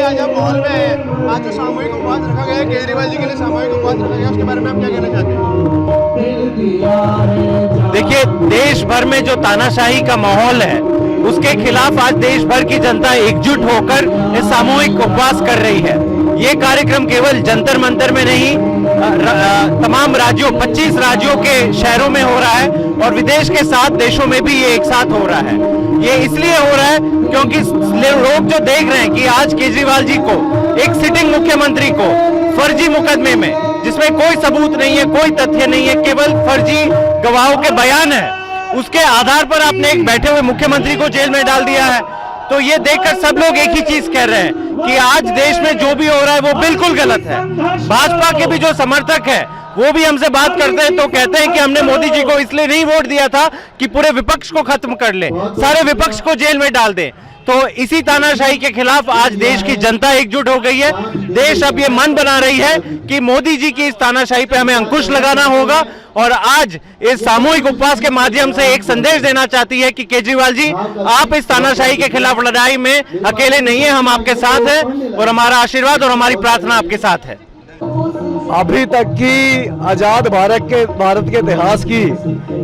आज आप माहौल में है, आज जो सामूहिक उपवास रखा गया है, केजरीवाल जी के लिए सामूहिक उपवास रखा गया, उसके बारे में आप क्या कहना चाहते हैं? देखिए, देश भर में जो तानाशाही का माहौल है उसके खिलाफ आज देश भर की जनता एकजुट होकर इस सामूहिक उपवास कर रही है। ये कार्यक्रम केवल जंतर मंतर में नहीं, तमाम राज्यों 25 राज्यों के शहरों में हो रहा है और विदेश के 7 देशों में भी ये एक साथ हो रहा है। ये इसलिए हो रहा है क्योंकि लोग जो देख रहे हैं कि आज केजरीवाल जी को, एक सिटिंग मुख्यमंत्री को फर्जी मुकदमे में, जिसमें कोई सबूत नहीं है, कोई तथ्य नहीं है, केवल फर्जी गवाहों के बयान है, उसके आधार पर आपने एक बैठे हुए मुख्यमंत्री को जेल में डाल दिया है। तो ये देखकर सब लोग एक ही चीज कह रहे हैं कि आज देश में जो भी हो रहा है वो बिल्कुल गलत है। भाजपा के भी जो समर्थक है वो भी हमसे बात करते हैं तो कहते हैं कि हमने मोदी जी को इसलिए नहीं वोट दिया था कि पूरे विपक्ष को खत्म कर ले, सारे विपक्ष को जेल में डाल दे। तो इसी तानाशाही के खिलाफ आज देश की जनता एकजुट हो गई है। देश अब ये मन बना रही है कि मोदी जी की इस तानाशाही पे हमें अंकुश लगाना होगा और आज इस सामूहिक उपवास के माध्यम से एक संदेश देना चाहती है कि केजरीवाल जी, आप इस तानाशाही के खिलाफ लड़ाई में अकेले नहीं है, हम आपके साथ हैं और हमारा आशीर्वाद और हमारी प्रार्थना आपके साथ है। अभी तक की आजाद भारत के इतिहास की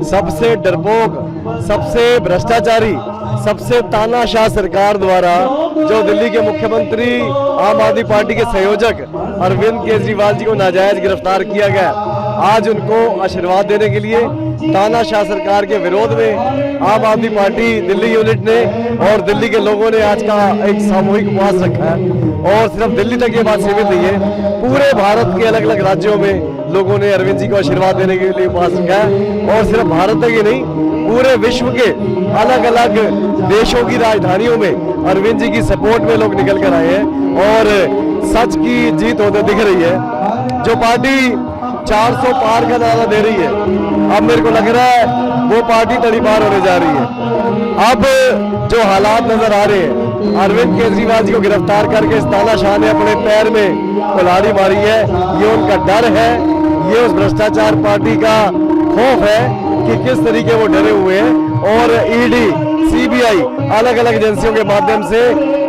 सबसे डरपोक, सबसे भ्रष्टाचारी, सबसे तानाशाह सरकार द्वारा जो दिल्ली के मुख्यमंत्री आम आदमी पार्टी के संयोजक अरविंद केजरीवाल जी को नाजायज गिरफ्तार किया गया, आज उनको आशीर्वाद देने के लिए तानाशाह सरकार के विरोध में आम आदमी पार्टी दिल्ली यूनिट ने और दिल्ली के लोगों ने आज का एक सामूहिक उपवास रखा है। और सिर्फ दिल्ली तक ये बात सीमित नहीं है, पूरे भारत के अलग अलग राज्यों में लोगों ने अरविंद जी को आशीर्वाद देने के लिए उपवास रखा है। और सिर्फ भारत तक ही नहीं, पूरे विश्व के अलग अलग देशों की राजधानियों में अरविंद जी की सपोर्ट में लोग निकल कर आए हैं और सच की जीत होते दिख रही है। जो पार्टी 400 पार का नारा दे रही है, अब मेरे को लग रहा है वो पार्टी तड़ी पार होने जा रही है। अब जो हालात नजर आ रहे हैं, अरविंद केजरीवाल जी को गिरफ्तार करके इस तानाशाह ने अपने पैर में कुल्हाड़ी मारी है, ये उनका डर है, ये उस भ्रष्टाचार पार्टी का खौफ है कि किस तरीके वो डरे हुए हैं। और ईडी, सीबीआई, अलग अलग एजेंसियों के माध्यम से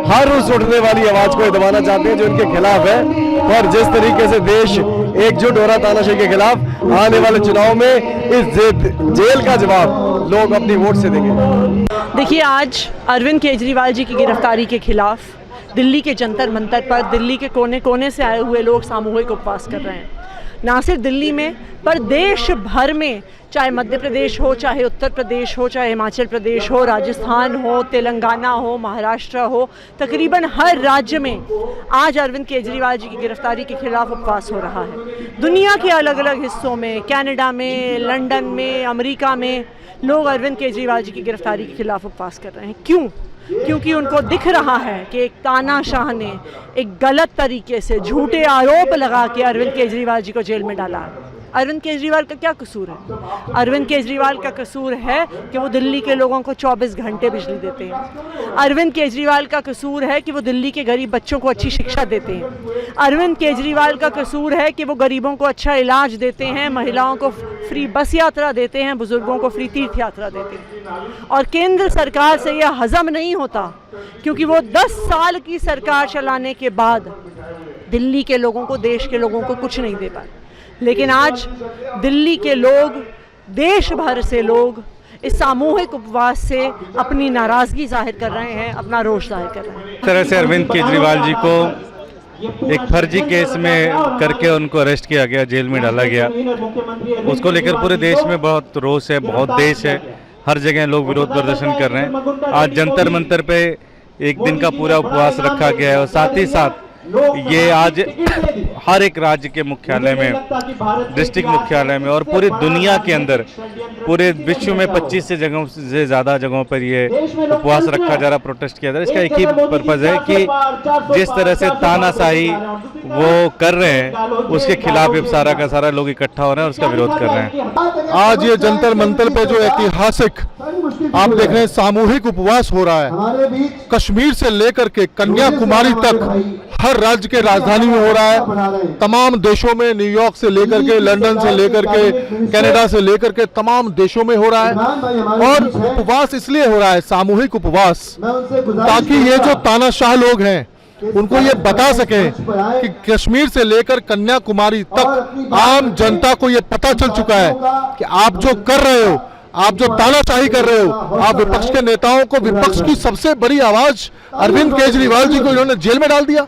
हर उस उठने वाली आवाज को दबाना चाहते हैं जो इनके खिलाफ है। और जिस तरीके से देश एकजुट हो रहा तानाशाही के खिलाफ, आने वाले चुनाव में इस जेल का जवाब लोग अपनी वोट से देंगे। देखिए, आज अरविंद केजरीवाल जी की गिरफ्तारी के खिलाफ दिल्ली के जंतर मंतर पर दिल्ली के कोने कोने से आए हुए लोग सामूहिक उपवास कर रहे हैं। ना सिर्फ दिल्ली में पर देश भर में, चाहे मध्य प्रदेश हो, चाहे उत्तर प्रदेश हो, चाहे हिमाचल प्रदेश हो, राजस्थान हो, तेलंगाना हो, महाराष्ट्र हो, तकरीबन हर राज्य में आज अरविंद केजरीवाल जी की गिरफ्तारी के खिलाफ उपवास हो रहा है। दुनिया के अलग अलग हिस्सों में, कनाडा में, लंदन में, अमेरिका में लोग अरविंद केजरीवाल जी की गिरफ्तारी के खिलाफ उपवास कर रहे हैं। क्यों? क्योंकि उनको दिख रहा है कि एक तानाशाह ने एक गलत तरीके से झूठे आरोप लगा के अरविंद केजरीवाल जी को जेल में डाला है। अरविंद केजरीवाल का क्या कसूर है? अरविंद केजरीवाल का कसूर है कि वो दिल्ली के लोगों को 24 घंटे बिजली देते हैं। अरविंद केजरीवाल का कसूर है कि वो दिल्ली के गरीब बच्चों को अच्छी शिक्षा देते हैं। अरविंद केजरीवाल का कसूर है कि वो गरीबों को अच्छा इलाज देते हैं, महिलाओं को फ्री बस यात्रा देते हैं, बुजुर्गों को फ्री तीर्थ यात्रा देते हैं। और केंद्र सरकार से यह हजम नहीं होता क्योंकि वो 10 साल की सरकार चलाने के बाद दिल्ली के लोगों को, देश के लोगों को कुछ नहीं दे पाए। लेकिन आज दिल्ली के लोग, देश भर से लोग इस सामूहिक उपवास से अपनी नाराजगी जाहिर कर रहे हैं, अपना रोष जाहिर कर रहे हैं। इस तरह से अरविंद केजरीवाल जी को एक फर्जी केस में करके उनको अरेस्ट किया गया, जेल में डाला गया, उसको लेकर पूरे देश में बहुत रोष है, बहुत देश है, हर जगह लोग विरोध प्रदर्शन कर रहे हैं। आज जंतर मंतर पे एक दिन का पूरा उपवास रखा गया है और साथ ही साथ ये आज हर एक राज्य के मुख्यालय में, डिस्ट्रिक्ट मुख्यालय में और पूरी दुनिया के अंदर, पूरे विश्व में 25 से ज़्यादा जगहों पर ये उपवास रखा जा रहा, प्रोटेस्ट किया जा रहा। इसका एक ही पर्पज़ है कि जिस तरह से तानाशाही वो कर रहे हैं उसके खिलाफ ये सारा का सारा लोग इकट्ठा हो रहे हैं और उसका विरोध कर रहे हैं। आज ये जंतर मंतर पे जो ऐतिहासिक आप देख रहे हैं सामूहिक उपवास हो रहा है, कश्मीर से लेकर के कन्याकुमारी तक हर राज्य के राजधानी में हो रहा है। तमाम देशों में, न्यूयॉर्क से लेकर के, लंदन से लेकर के, कनाडा से लेकर के तमाम देशों में हो रहा है। और उपवास इसलिए हो रहा है, सामूहिक उपवास, ताकि ये जो तानाशाह लोग हैं, उनको ये बता सकें कि कश्मीर से लेकर कन्याकुमारी तक आम जनता को ये पता चल चुका है कि आप जो कर रहे हो, आप जो तानाशाही कर रहे हो, आप विपक्ष के नेताओं को, विपक्ष की सबसे बड़ी आवाज अरविंद केजरीवाल जी को इन्होंने जेल में डाल दिया,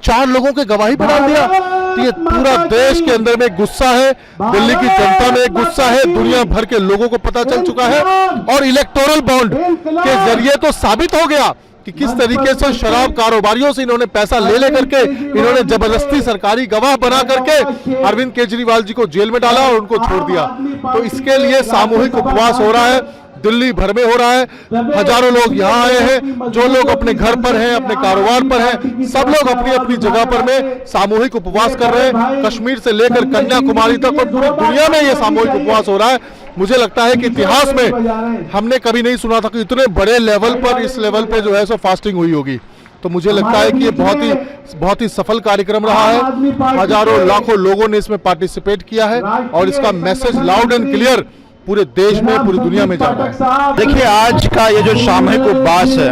4 लोगों के गवाही पर डाल दिया। तो ये पूरा देश के अंदर में एक गुस्सा है, दिल्ली की जनता में एक गुस्सा है, दुनिया भर के लोगों को पता चल चुका है। और इलेक्टोरल बॉन्ड के जरिए तो साबित हो गया कि किस तरीके से शराब कारोबारियों से इन्होंने पैसा ले करके इन्होंने जबरदस्ती सरकारी गवाह बना करके अरविंद केजरीवाल जी को जेल में डाला और उनको छोड़ दिया। तो इसके लिए सामूहिक उपवास हो रहा है, दिल्ली भर में हो रहा है। हजारों लोग यहाँ आए हैं, जो लोग अपने घर पर हैं, अपने कारोबार पर हैं, सब लोग अपनी अपनी जगह पर में सामूहिक उपवास कर रहे हैं। कश्मीर से लेकर कन्याकुमारी तक और पूरी दुनिया में ये सामूहिक उपवास हो रहा है। मुझे लगता है कि इतिहास में हमने कभी नहीं सुना था कि इतने बड़े लेवल पर, इस लेवल पे जो है सो फास्टिंग हुई होगी। तो मुझे लगता है कि ये बहुत ही सफल कार्यक्रम रहा है। हजारों लाखों लोगों ने इसमें पार्टिसिपेट किया है और इसका मैसेज लाउड एंड क्लियर पूरे देश में, पूरी दुनिया में जाता है। देखिए, आज का ये जो सामूहिक उपवास है,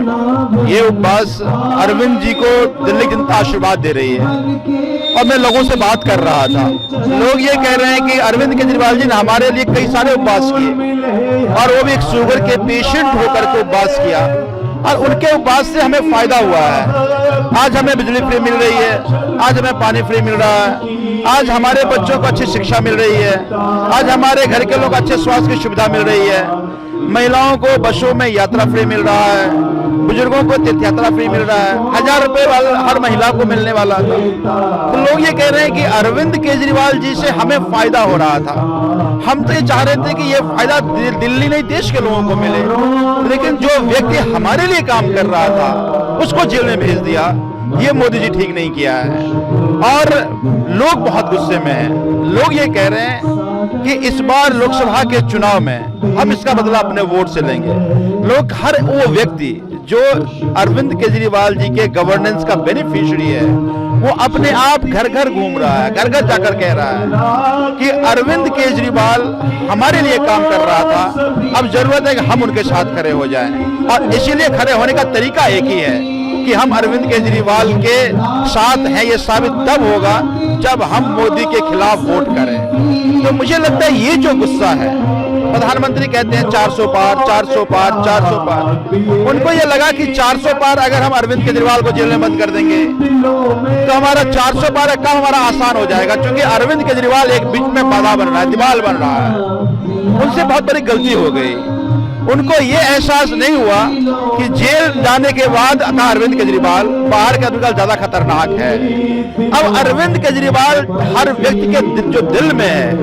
ये उपवास अरविंद जी को दिल्ली की जनता आशीर्वाद दे रही है। और मैं लोगों से बात कर रहा था, लोग ये कह रहे हैं कि अरविंद केजरीवाल जी ने हमारे लिए कई सारे उपवास किए और वो भी एक शुगर के पेशेंट होकर के उपवास किया और उनके उपवास से हमें फायदा हुआ है। आज हमें बिजली फ्री मिल रही है, आज हमें पानी फ्री मिल रहा है, आज हमारे बच्चों को अच्छी शिक्षा मिल रही है, आज हमारे घर के लोग अच्छे स्वास्थ्य की सुविधा मिल रही है, महिलाओं को बसों में यात्रा फ्री मिल रहा है, बुजुर्गों को तीर्थ यात्रा फ्री मिल रहा है, 1000 रुपए हर महिला को मिलने वाला था। तो लोग ये कह रहे हैं कि अरविंद केजरीवाल जी से हमें फायदा हो रहा था। हम तो ये चाह रहे थे कि ये फायदा दिल्ली नहीं देश के लोगों को मिले, लेकिन जो व्यक्ति हमारे लिए काम कर रहा था उसको जेल में भेज दिया। ये मोदी जी ठीक नहीं किया है और लोग बहुत गुस्से में हैं। लोग ये कह रहे हैं कि इस बार लोकसभा के चुनाव में हम इसका बदला अपने वोट से लेंगे। लोग, हर वो व्यक्ति जो अरविंद केजरीवाल जी के गवर्नेंस का बेनिफिशियरी है, वो अपने आप घर घर घूम रहा है, घर घर जाकर कह रहा है कि अरविंद केजरीवाल हमारे लिए काम कर रहा था, अब जरूरत है कि हम उनके साथ खड़े हो जाएं। और इसीलिए खड़े होने का तरीका एक ही है कि हम अरविंद केजरीवाल के साथ हैं। ये साबित तब होगा जब हम मोदी के खिलाफ वोट करें। तो मुझे लगता है ये जो गुस्सा है, प्रधानमंत्री कहते हैं 400 पार, 400 पार, 400 पार। उनको ये लगा कि 400 पार अगर हम अरविंद केजरीवाल को जेल में बंद कर देंगे तो हमारा 400 पार का काम हमारा आसान हो जाएगा, क्योंकि अरविंद केजरीवाल एक बीच में बाधा बन रहा है, दीवार बन रहा है। उनसे बहुत बड़ी गलती हो गई। उनको ये एहसास नहीं हुआ कि जेल जाने के बाद अरविंद केजरीवाल बाहर का अभिगल ज्यादा खतरनाक है। अब अरविंद केजरीवाल हर व्यक्ति के जो दिल में है,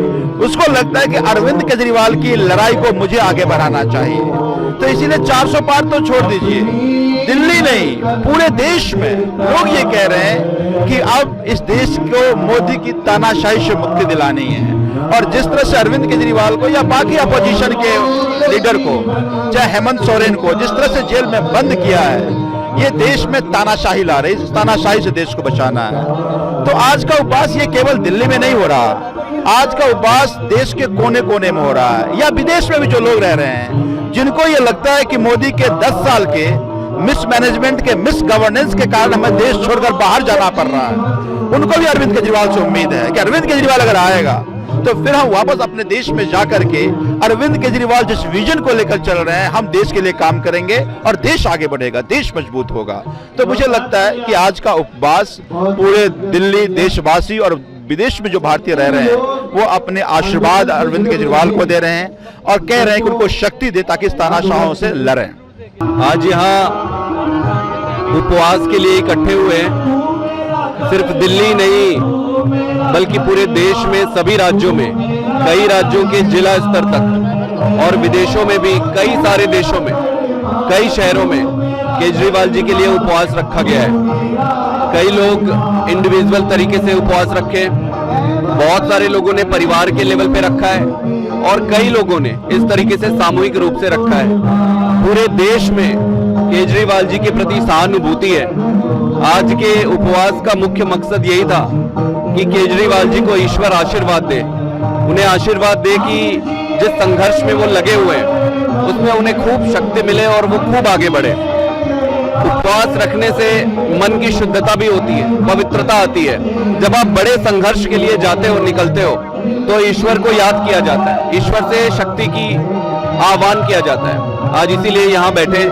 उसको लगता है कि अरविंद केजरीवाल की लड़ाई को मुझे आगे बढ़ाना चाहिए। तो इसीलिए 400 पार तो छोड़ दीजिए, दिल्ली नहीं पूरे देश में लोग ये कह रहे हैं कि अब इस देश को मोदी की तानाशाही से मुक्ति दिलानी है। और जिस तरह से अरविंद केजरीवाल को या बाकी अपोजिशन के लीडर को, चाहे हेमंत सोरेन को, जिस तरह से जेल में बंद किया है, ये देश में तानाशाही ला रही है। इस तानाशाही से देश को बचाना है। तो आज का उपवास ये केवल दिल्ली में नहीं हो रहा, आज का उपवास देश के कोने कोने में हो रहा है, या विदेश में भी जो लोग रह रहे हैं, जिनको ये लगता है कि मोदी के 10 साल के मिसमैनेजमेंट के, मिस गवर्नेंस के कारण हमें देश छोड़कर बाहर जाना पड़ रहा है, उनको भी अरविंद केजरीवाल से उम्मीद है कि अरविंद केजरीवाल अगर आएगा तो फिर हम वापस अपने देश में जाकर के अरविंद केजरीवाल जिस विजन को लेकर चल रहे हैं, हम देश के लिए काम करेंगे और देश आगे बढ़ेगा, देश मजबूत होगा। तो मुझे लगता है कि आज का उपवास पूरे दिल्ली देशवासी और विदेश में जो भारतीय रह रहे हैं, वो अपने आशीर्वाद अरविंद केजरीवाल को दे रहे हैं और कह रहे हैं कि उनको शक्ति दे ताकि इस तानाशाहों से लड़ें। आज यहाँ उपवास के लिए इकट्ठे हुए हैं, सिर्फ दिल्ली नहीं बल्कि पूरे देश में सभी राज्यों में, कई राज्यों के जिला स्तर तक और विदेशों में भी, कई सारे देशों में, कई शहरों में केजरीवाल जी के लिए उपवास रखा गया है। कई लोग इंडिविजुअल तरीके से उपवास रखे, बहुत सारे लोगों ने परिवार के लेवल पे रखा है और कई लोगों ने इस तरीके से सामूहिक रूप से रखा है। पूरे देश में केजरीवाल जी के प्रति सहानुभूति है। आज के उपवास का मुख्य मकसद यही था कि केजरीवाल जी को ईश्वर आशीर्वाद दे, उन्हें आशीर्वाद दे कि जिस संघर्ष में वो लगे हुए हैं उसमें उन्हें खूब शक्ति मिले और वो खूब आगे बढ़े। उपवास रखने से मन की शुद्धता भी होती है, पवित्रता आती है। जब आप बड़े संघर्ष के लिए जाते हो, निकलते हो, तो ईश्वर को याद किया जाता है, ईश्वर से शक्ति की आह्वान किया जाता है। आज इसीलिए यहाँ बैठे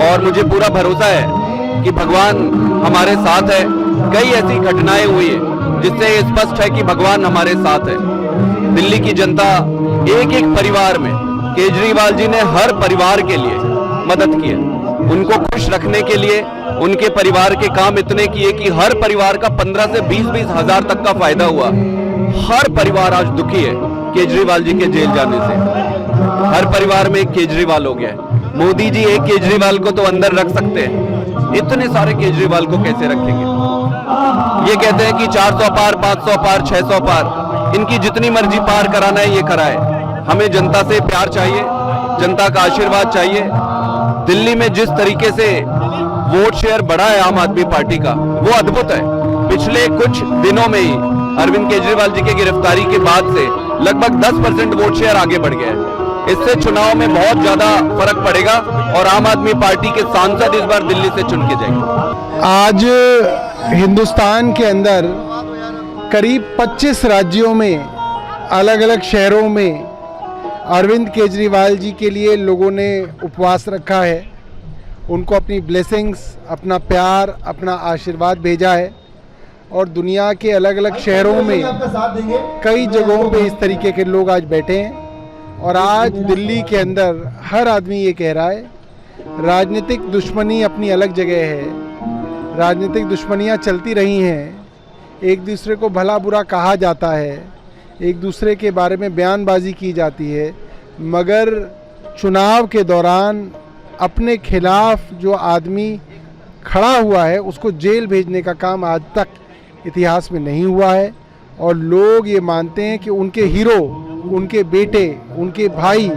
और मुझे पूरा भरोसा है कि भगवान हमारे साथ है। कई ऐसी घटनाएं हुई है जिससे ये स्पष्ट है कि भगवान हमारे साथ है। दिल्ली की जनता एक एक परिवार में, केजरीवाल जी ने हर परिवार के लिए मदद की है, उनको खुश रखने के लिए उनके परिवार के काम इतने किए कि हर परिवार का 15 से 20-20 हजार तक का फायदा हुआ। हर परिवार आज दुखी है केजरीवाल जी के जेल जाने से। हर परिवार में एक केजरीवाल हो गया है। मोदी जी एक केजरीवाल को तो अंदर रख सकते हैं, इतने सारे केजरीवाल को कैसे रखेंगे? ये कहते हैं कि 400 पार, 500 पार, 600 पार, इनकी जितनी मर्जी पार कराना है ये कराए। हमें जनता से प्यार चाहिए, जनता का आशीर्वाद चाहिए। दिल्ली में जिस तरीके से वोट शेयर बढ़ा है आम आदमी पार्टी का, वो अद्भुत है। पिछले कुछ दिनों में ही अरविंद केजरीवाल जी की गिरफ्तारी के बाद से लगभग 10% वोट शेयर आगे बढ़ गया है। इससे चुनाव में बहुत ज्यादा फर्क पड़ेगा और आम आदमी पार्टी के सांसद इस बार दिल्ली से चुन के जाएंगे। आज हिंदुस्तान के अंदर करीब 25 राज्यों में, अलग अलग शहरों में अरविंद केजरीवाल जी के लिए लोगों ने उपवास रखा है। उनको अपनी ब्लेसिंग्स, अपना प्यार, अपना आशीर्वाद भेजा है और दुनिया के अलग अलग शहरों में कई जगहों पे इस तरीके के लोग आज बैठे हैं। और आज दिल्ली के अंदर हर आदमी ये कह रहा है, राजनीतिक दुश्मनी अपनी अलग जगह है, राजनीतिक दुश्मनियाँ चलती रही हैं, एक दूसरे को भला बुरा कहा जाता है, एक दूसरे के बारे में बयानबाजी की जाती है, मगर चुनाव के दौरान अपने खिलाफ जो आदमी खड़ा हुआ है उसको जेल भेजने का काम आज तक इतिहास में नहीं हुआ है। और लोग ये मानते हैं कि उनके हीरो, उनके बेटे, उनके भाई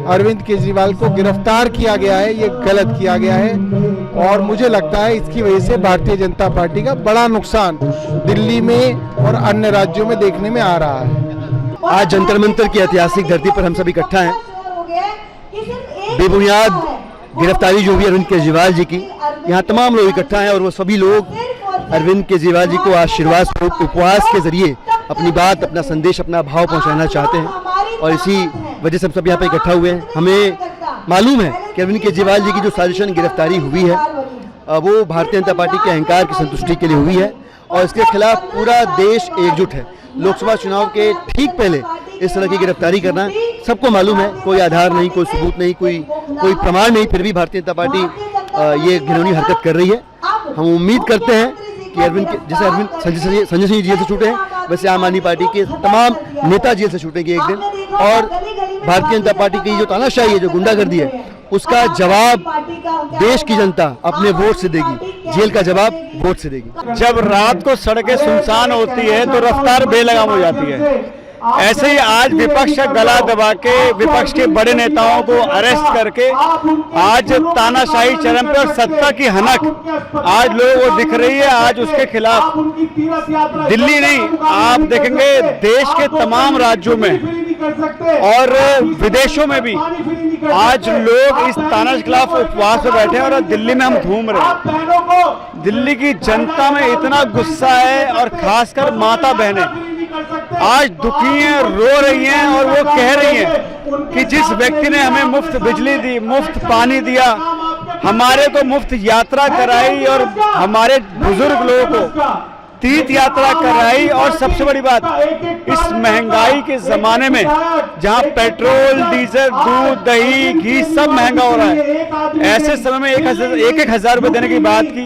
अरविंद केजरीवाल को गिरफ्तार किया गया है, ये गलत किया गया है। और मुझे लगता है इसकी वजह से भारतीय जनता पार्टी का बड़ा नुकसान दिल्ली में और अन्य राज्यों में देखने में आ रहा है। आज जंतर मंतर की ऐतिहासिक धरती पर हम सब इकट्ठा हैं। बेबुनियाद गिरफ्तारी जो हुई अरविंद केजरीवाल जी की, यहाँ तमाम लोग इकट्ठा हैं और वो सभी लोग अरविंद केजरीवाल जी को आशीर्वाद स्वरूप उपवास के जरिए अपनी बात, अपना संदेश, अपना भाव पहुंचाना चाहते हैं और इसी वजह से हम सब यहाँ पे इकट्ठा हुए हैं। हमें मालूम है कि अरविंद केजरीवाल जी की जो साजिशन गिरफ्तारी हुई है वो भारतीय जनता पार्टी के अहंकार की संतुष्टि के लिए हुई है और इसके खिलाफ पूरा देश एकजुट है। लोकसभा चुनाव के ठीक पहले इस तरह की गिरफ्तारी करना सबको मालूम है, कोई आधार नहीं, कोई सबूत नहीं, कोई प्रमाण नहीं, फिर भी भारतीय जनता पार्टी ये घिनौनी हरकत कर रही है। हम उम्मीद करते हैं कि जैसे अरविंद संजय सिंह जेल से छूटे हैं, वैसे आम आदमी पार्टी के तमाम नेता जेल से छूटेंगे एक दिन और भारतीय जनता पार्टी की जो तानाशाही है, जो गुंडागर्दी है, उसका जवाब देश की जनता अपने वोट से देगी। जेल का जवाब वोट से देगी। जब रात को सड़कें सुनसान होती है तो रफ्तार बेलगाम हो जाती है। ऐसे ही आज विपक्ष का गला दबा के विपक्ष के बड़े नेताओं को अरेस्ट करके आज तानाशाही चरम पे और सत्ता की हनक आज लोगों को दिख रही है। आज उसके खिलाफ दिल्ली नहीं, आप देखेंगे देश के तमाम राज्यों में और विदेशों में भी आज लोग इस ताना के खिलाफ उपवास पे बैठे हैं और दिल्ली में हम घूम रहे हैं। दिल्ली की जनता में इतना गुस्सा है और खासकर माता बहनें आज दुखी हैं, रो रही हैं और वो कह रही हैं कि जिस व्यक्ति ने हमें मुफ्त बिजली दी, मुफ्त पानी दिया, हमारे को मुफ्त यात्रा कराई और हमारे बुजुर्ग लोगों को तीर्थ यात्रा कराई और सबसे बड़ी बात, इस महंगाई के जमाने में जहां पेट्रोल, डीजल, दूध, दही, घी सब महंगा हो रहा है, ऐसे समय में एक हजार रुपए देने की बात की,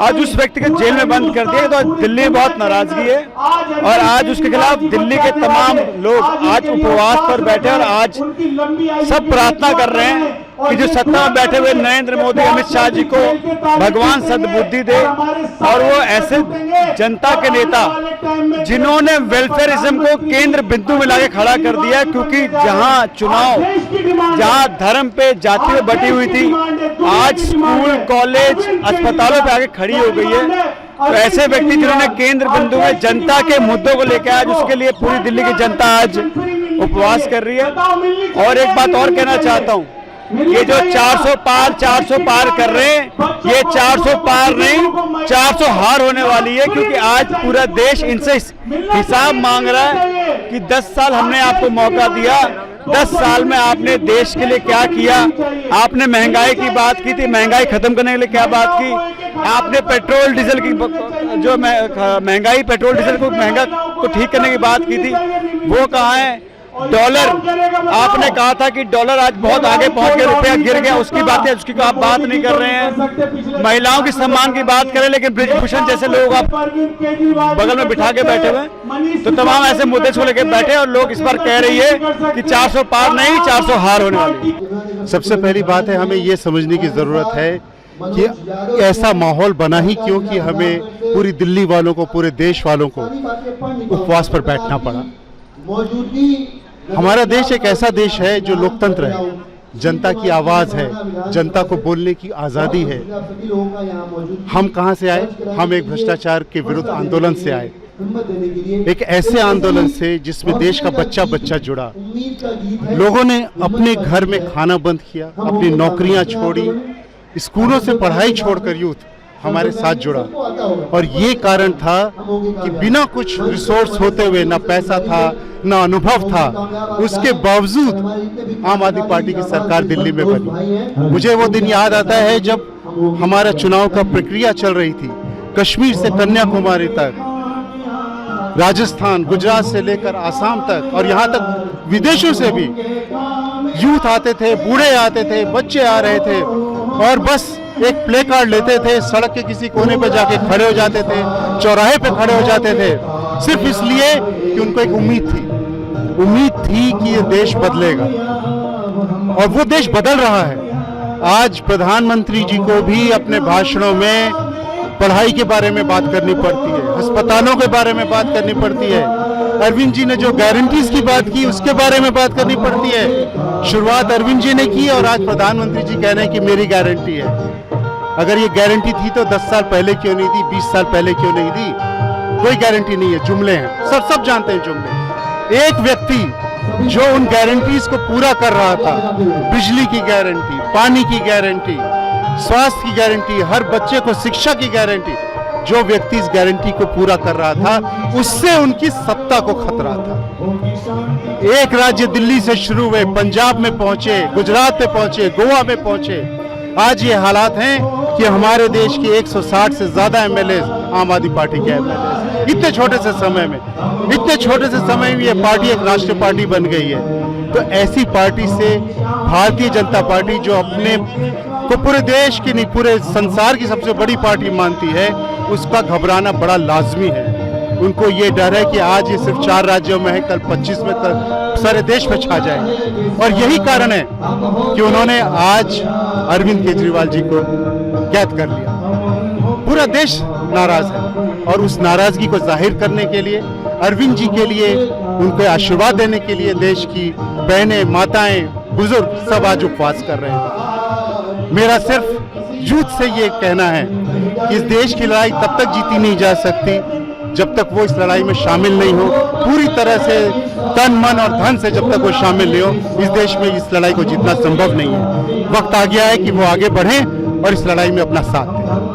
आज उस व्यक्ति को जेल में बंद कर दिया। तो दिल्ली में बहुत नाराजगी है और आज उसके खिलाफ दिल्ली के तमाम लोग आज उपवास पर बैठे और आज सब प्रार्थना कर रहे हैं कि जो सत्ता में बैठे हुए नरेंद्र मोदी, अमित शाह जी को भगवान सद्बुद्धि दे और वो ऐसे जनता के नेता जिन्होंने वेलफेयरिज्म को केंद्र बिंदु में लाके खड़ा कर दिया, क्योंकि जहां चुनाव, जहां धर्म पे, जाति पे बटी हुई थी, आज स्कूल, कॉलेज, अस्पतालों पे आके खड़ी हो गई है। तो ऐसे व्यक्ति जिन्होंने केंद्र बिंदु में जनता के मुद्दों को लेकर आज उसके लिए पूरी दिल्ली की जनता आज उपवास कर रही है। और एक बात और कहना चाहता हूं ये जो 400 पार कर रहे हैं, ये 400 पार नहीं 400 हार होने वाली है, क्योंकि आज पूरा देश इनसे हिसाब मांग रहा है कि 10 साल हमने आपको मौका दिया, 10 साल में आपने देश के लिए क्या किया। आपने महंगाई की बात की थी, महंगाई खत्म करने के लिए क्या बात की। आपने पेट्रोल डीजल की जो महंगाई पेट्रोल डीजल को महंगा को ठीक करने की बात की थी, वो कहाँ है। डॉलर, आपने कहा था कि डॉलर आज बहुत आगे पहुंच गया, रुपया गिर गया, उसकी बात है, उसकी आप बात नहीं कर रहे हैं। महिलाओं के सम्मान की बात करें, लेकिन ब्रिजभूषण जैसे लोग आप बगल में बिठा के बैठे हुए हैं, तो तमाम ऐसे मुद्दे को लेकर बैठे, और लोग इस बार कह रही है कि 400 पार नहीं 400 हार होने वाली। सबसे पहली बात है, हमें ये समझने की ज़रूरत है कि ऐसा माहौल बना ही क्यों कि हमें पूरी दिल्ली वालों को, पूरे देश वालों को उपवास पर बैठना पड़ा। हमारा देश एक ऐसा देश है जो लोकतंत्र है, जनता की आवाज़ है, जनता को बोलने की आज़ादी है। हम कहाँ से आए? हम एक भ्रष्टाचार के विरुद्ध आंदोलन से आए, एक ऐसे आंदोलन से जिसमें देश का बच्चा बच्चा जुड़ा। लोगों ने अपने घर में खाना बंद किया, अपनी नौकरियां छोड़ी, स्कूलों से पढ़ाई छोड़कर यूथ हमारे साथ जुड़ा, और ये कारण था कि बिना कुछ रिसोर्स होते हुए, ना पैसा था ना अनुभव था, उसके बावजूद आम आदमी पार्टी की सरकार दिल्ली में बनी। मुझे वो दिन याद आता है जब हमारा चुनाव का प्रक्रिया चल रही थी, कश्मीर से कन्याकुमारी तक, राजस्थान, गुजरात से लेकर आसाम तक, और यहाँ तक विदेशों से भी यूथ आते थे, बूढ़े आते थे, बच्चे आ रहे थे, और बस एक प्ले कार्ड लेते थे, सड़क के किसी कोने पे जाके खड़े हो जाते थे, चौराहे पे खड़े हो जाते थे, सिर्फ इसलिए कि उनको एक उम्मीद थी कि ये देश बदलेगा, और वो देश बदल रहा है। आज प्रधानमंत्री जी को भी अपने भाषणों में पढ़ाई के बारे में बात करनी पड़ती है, अस्पतालों के बारे में बात करनी पड़ती है, अरविंद जी ने जो गारंटीज की बात की उसके बारे में बात करनी पड़ती है। शुरुआत अरविंद जी ने की, और आज प्रधानमंत्री जी कह रहे हैं कि मेरी गारंटी है। अगर ये गारंटी थी तो 10 साल पहले क्यों नहीं दी, 20 साल पहले क्यों नहीं दी? कोई गारंटी नहीं है, जुमले हैं, सब जानते हैं जुमले। एक व्यक्ति जो उन गारंटीज को पूरा कर रहा था, बिजली की गारंटी, पानी की गारंटी, स्वास्थ्य की गारंटी, हर बच्चे को शिक्षा की गारंटी, जो व्यक्ति इस गारंटी को पूरा कर रहा था, उससे उनकी सत्ता को खतरा था। एक राज्य दिल्ली से शुरू हुए, पंजाब में पहुंचे, गुजरात में पहुंचे, गोवा में पहुंचे। आज ये हालात हैं कि हमारे देश के 160 से ज्यादा एमएलए आम आदमी पार्टी के एमएलए, इतने छोटे से समय में ये पार्टी एक राष्ट्रीय पार्टी बन गई है। तो ऐसी पार्टी से भारतीय जनता पार्टी, जो अपने को पूरे देश की नहीं पूरे संसार की सबसे बड़ी पार्टी मानती है, उसका घबराना बड़ा लाजमी है। उनको ये डर है कि आज ये सिर्फ 4 राज्यों में है, कल 25 में, कल सारे देश में छा जाए। और यही कारण है कि उन्होंने आज अरविंद केजरीवाल जी को कैद कर लिया। पूरा देश नाराज है, और उस नाराजगी को जाहिर करने के लिए, अरविंद जी के लिए, उनको आशीर्वाद देने के लिए देश की बहनें, माताएं, बुजुर्ग सब आज उपवास कर रहे हैं। मेरा सिर्फ यूथ से ये कहना है कि इस देश की लड़ाई तब तक जीती नहीं जा सकती जब तक वो इस लड़ाई में शामिल नहीं हो, पूरी तरह से तन मन और धन से जब तक वो शामिल नहीं हो, इस देश में इस लड़ाई को जीतना संभव नहीं है। वक्त आ गया है कि वो आगे बढ़ें और इस लड़ाई में अपना साथ दें।